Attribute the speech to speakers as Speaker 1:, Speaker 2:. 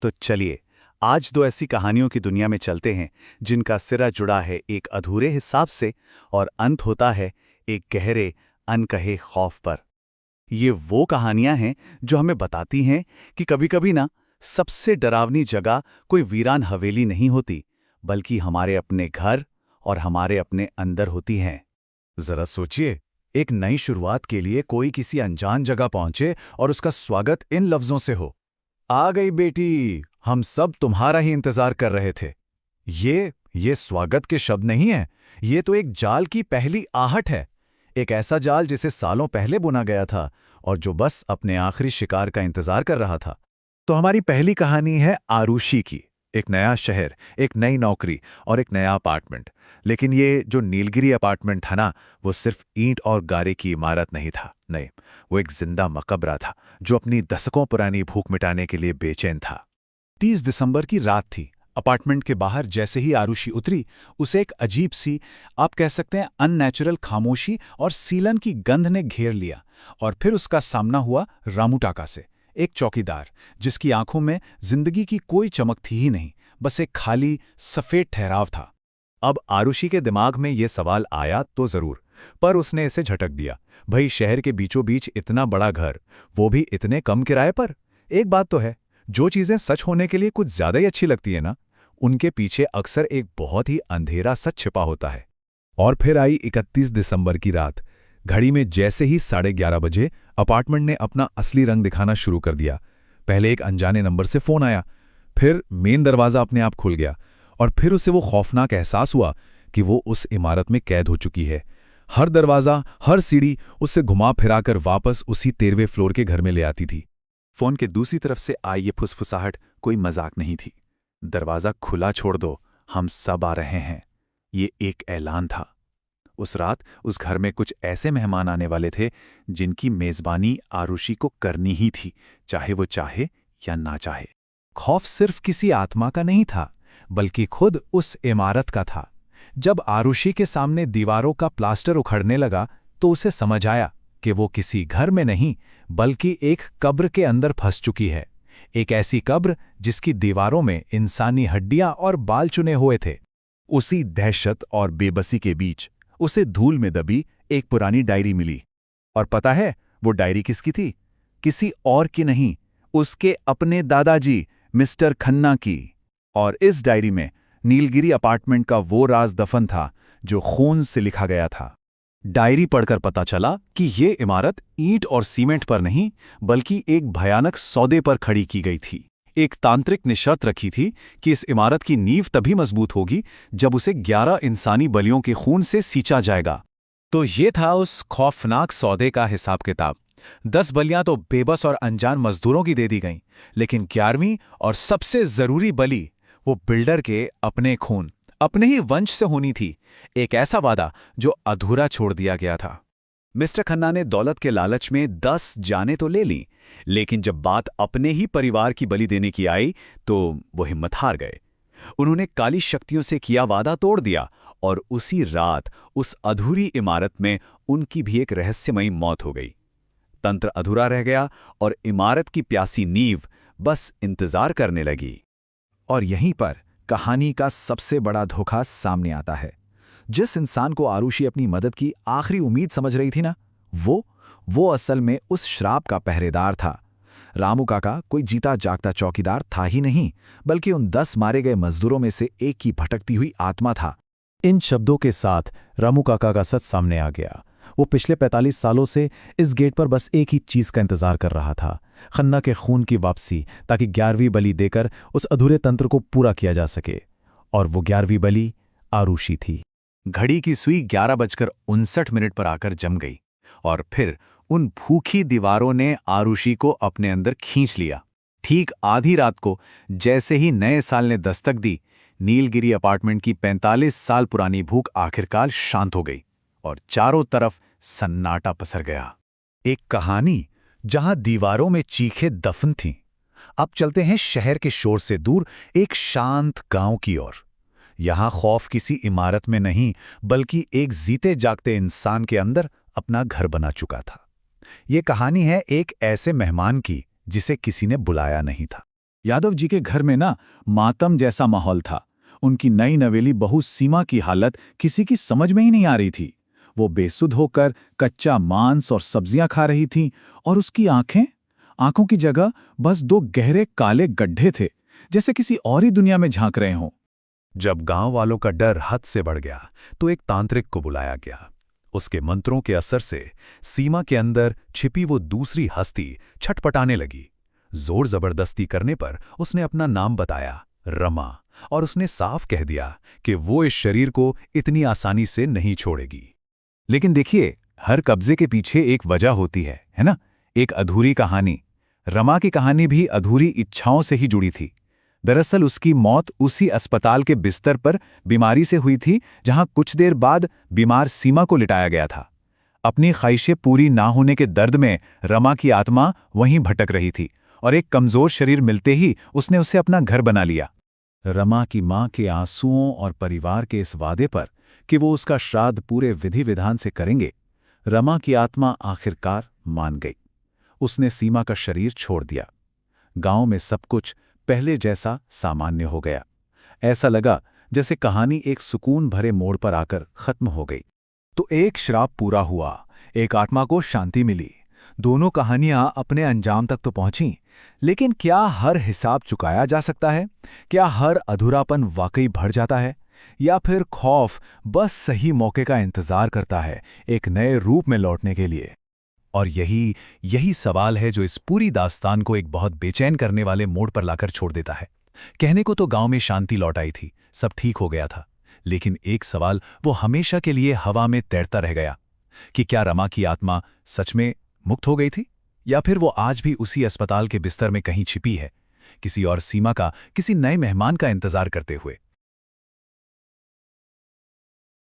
Speaker 1: तो चलिए आज दो ऐसी कहानियों की दुनिया में चलते हैं जिनका सिरा जुड़ा है एक अधूरे हिसाब से और अंत होता है एक गहरे अनकहे खौफ पर। ये वो कहानियां हैं जो हमें बताती हैं कि कभी-कभी ना सबसे डरावनी जगह कोई वीरान हवेली नहीं होती, बल्कि हमारे अपने घर और हमारे अपने अंदर होती हैं।
Speaker 2: जरा सोचिए, एक नई शुरुआत के लिए कोई किसी अनजान जगह पहुंचे और उसका स्वागत इन लफ्जों से हो, आ गई बेटी, हम सब तुम्हारा ही इंतजार कर रहे थे। ये स्वागत के शब्द नहीं है, ये तो एक जाल की पहली आहट है। एक ऐसा जाल जिसे सालों पहले बुना गया था और जो बस अपने आखिरी शिकार का इंतजार कर रहा था। तो हमारी पहली कहानी है आरुषि की। एक नया शहर, एक नई नौकरी और एक नया अपार्टमेंट। लेकिन ये जो नीलगिरी अपार्टमेंट था ना, वो सिर्फ ईंट और गारे की इमारत नहीं था। नहीं, वो एक जिंदा मकबरा था जो अपनी दशकों पुरानी भूख मिटाने के लिए बेचैन था। 30 दिसंबर की रात थी। अपार्टमेंट के बाहर जैसे ही आरुषि उतरी, उसे एक अजीब सी, आप कह सकते हैं अननेचुरल खामोशी और सीलन की गंध ने घेर लिया। और फिर उसका सामना हुआ रामू टाका से, एक चौकीदार जिसकी आंखों में जिंदगी की कोई चमक थी ही नहीं, बस एक खाली सफेद ठहराव था। अब आरुषि के दिमाग में ये सवाल आया तो जरूर, पर उसने इसे झटक दिया। भाई, शहर के बीचों बीच इतना बड़ा घर, वो भी इतने कम किराए पर। एक बात तो है, जो चीजें सच होने के लिए कुछ ज्यादा ही अच्छी लगती है ना, उनके पीछे अक्सर एक बहुत ही अंधेरा सच छिपा होता है। और फिर आई 31 दिसंबर की रात। घड़ी में जैसे ही 11:30 बजे अपार्टमेंट ने अपना असली रंग दिखाना शुरू कर दिया। पहले एक अनजाने नंबर से फोन आया, फिर मेन दरवाजा अपने आप खुल गया, और फिर उसे वो खौफनाक एहसास हुआ कि वो उस इमारत में कैद हो चुकी है। हर दरवाजा, हर सीढ़ी उसे घुमा फिराकर वापस उसी 13वें फ्लोर के घर में ले आती थी। फोन के दूसरी तरफ से आई ये फुसफुसाहट कोई मजाक नहीं थी। दरवाजा खुला छोड़ दो, हम सब आ रहे हैं, ये एक ऐलान था। उस रात उस घर में कुछ ऐसे मेहमान आने वाले थे जिनकी मेजबानी आरुषि को करनी ही थी, चाहे वो चाहे या ना चाहे। खौफ सिर्फ किसी आत्मा का नहीं था, बल्कि खुद उस इमारत का था। जब आरुषि के सामने दीवारों का प्लास्टर उखड़ने लगा, तो उसे समझ आया कि वो किसी घर में नहीं, बल्कि एक कब्र के अंदर फंस चुकी है। एक ऐसी कब्र जिसकी दीवारों में इंसानी हड्डियां और बाल चुने हुए थे। उसी दहशत और बेबसी के बीच उसे धूल में दबी एक पुरानी डायरी मिली। और पता है वो डायरी किसकी थी? किसी और की नहीं, उसके अपने दादाजी मिस्टर खन्ना की। और इस डायरी में नीलगिरी अपार्टमेंट का वो राज दफन था जो खून से लिखा गया था। डायरी पढ़कर पता चला कि ये इमारत ईंट और सीमेंट पर नहीं, बल्कि एक भयानक सौदे पर खड़ी की गई थी। एक तांत्रिक ने शर्त रखी थी कि इस इमारत की नींव तभी मजबूत होगी जब उसे 11 इंसानी बलियों के खून से सींचा जाएगा। तो ये था उस खौफनाक सौदे का हिसाब किताब। 10 बलियां तो बेबस और अनजान मजदूरों की दे दी गईं, लेकिन 11वीं और सबसे जरूरी बलि वो बिल्डर के अपने खून, अपने ही वंश से होनी थी। एक ऐसा वादा जो अधूरा छोड़ दिया गया था। मिस्टर खन्ना ने दौलत के लालच में 10 जानें तो ले लीं, लेकिन जब बात अपने ही परिवार की बलि देने की आई तो वो हिम्मत हार गए। उन्होंने काली शक्तियों से किया वादा तोड़ दिया, और उसी रात उस अधूरी इमारत में उनकी भी एक रहस्यमयी मौत हो गई। तंत्र अधूरा रह गया और इमारत की प्यासी नींव बस इंतजार करने लगी। और यहीं पर कहानी का सबसे बड़ा धोखा सामने आता है। जिस इंसान को आरुषि अपनी मदद की आखिरी उम्मीद समझ रही थी ना, वो असल में उस श्राप का पहरेदार था। रामू काका कोई जीता जागता चौकीदार था ही नहीं, बल्कि उन 10 मारे गए मजदूरों में से एक की भटकती हुई आत्मा था। इन शब्दों के साथ रामू काका का सच सामने आ गया। वो पिछले 45 सालों से इस गेट पर बस एक ही चीज का इंतजार कर रहा था, खन्ना के खून की वापसी, ताकि 11वीं बलि देकर उस अधूरे तंत्र को पूरा किया जा सके। और वो 11वीं बलि आरुषि थी। घड़ी की सुई 11:59 पर आकर जम गई, और फिर उन भूखी दीवारों ने आरुषि को अपने अंदर खींच लिया। ठीक आधी रात को जैसे ही नए साल ने दस्तक दी, नीलगिरी अपार्टमेंट की 45 साल पुरानी भूख आखिरकार शांत हो गई और चारों तरफ सन्नाटा पसर गया। एक कहानी जहां दीवारों में चीखें दफन थीं। अब चलते हैं शहर के शोर से दूर एक शांत गांव की ओर। यहां खौफ किसी इमारत में नहीं, बल्कि एक जीते जागते इंसान के अंदर अपना घर बना चुका था। ये कहानी है एक ऐसे मेहमान की जिसे किसी ने बुलाया नहीं था। यादव जी के घर में ना मातम जैसा माहौल था। उनकी नई नवेली बहू सीमा की हालत किसी की समझ में ही नहीं आ रही थी। वो बेसुध होकर कच्चा मांस और सब्जियां खा रही थी और उसकी आंखों की जगह बस दो गहरे काले गड्ढे थे, जैसे किसी और ही दुनिया में झांक रहे हों।
Speaker 3: जब गांव वालों का डर हद से बढ़ गया तो एक तांत्रिक को बुलाया गया। उसके मंत्रों के असर से सीमा के अंदर छिपी वो दूसरी हस्ती छटपटाने लगी। जोर जबरदस्ती करने पर उसने अपना नाम बताया, रमा, और उसने साफ कह दिया कि वो इस शरीर को इतनी आसानी से नहीं छोड़ेगी।
Speaker 2: लेकिन देखिए, हर कब्जे के पीछे एक वजह होती है ना? एक अधूरी कहानी। रमा की कहानी भी अधूरी इच्छाओं से ही जुड़ी थी। दरअसल उसकी मौत उसी अस्पताल के बिस्तर पर बीमारी से हुई थी जहां कुछ देर बाद बीमार सीमा को लिटाया गया था। अपनी ख्वाहिशें पूरी ना होने के दर्द में रमा की आत्मा वहीं भटक रही थी और एक कमजोर शरीर मिलते ही उसने उसे अपना घर बना लिया। रमा की मां के आंसुओं और परिवार के इस वादे पर कि वो उसका श्राद्ध पूरे विधि विधान से करेंगे, रमा की आत्मा आखिरकार मान गई। उसने सीमा का शरीर छोड़ दिया। गांव में सब कुछ पहले जैसा सामान्य हो गया। ऐसा लगा जैसे कहानी एक सुकून भरे मोड़ पर आकर खत्म हो गई। तो एक श्राप पूरा हुआ, एक आत्मा को शांति मिली। दोनों कहानियां अपने अंजाम तक तो पहुंची, लेकिन क्या हर हिसाब चुकाया जा सकता है? क्या हर अधूरापन वाकई भर जाता है? या फिर खौफ बस सही मौके का इंतजार करता है एक नए रूप में लौटने के लिए? और यही सवाल है जो इस पूरी दास्तान को एक बहुत बेचैन करने वाले मोड़ पर लाकर छोड़ देता है। कहने को तो गांव में शांति लौट आई थी, सब ठीक हो गया था, लेकिन एक सवाल वो हमेशा के लिए हवा में तैरता रह गया कि क्या रमा की आत्मा सच में मुक्त हो गई थी, या फिर वो आज भी उसी अस्पताल के बिस्तर में कहीं छिपी है, किसी और सीमा का, किसी नए मेहमान का इंतजार करते हुए।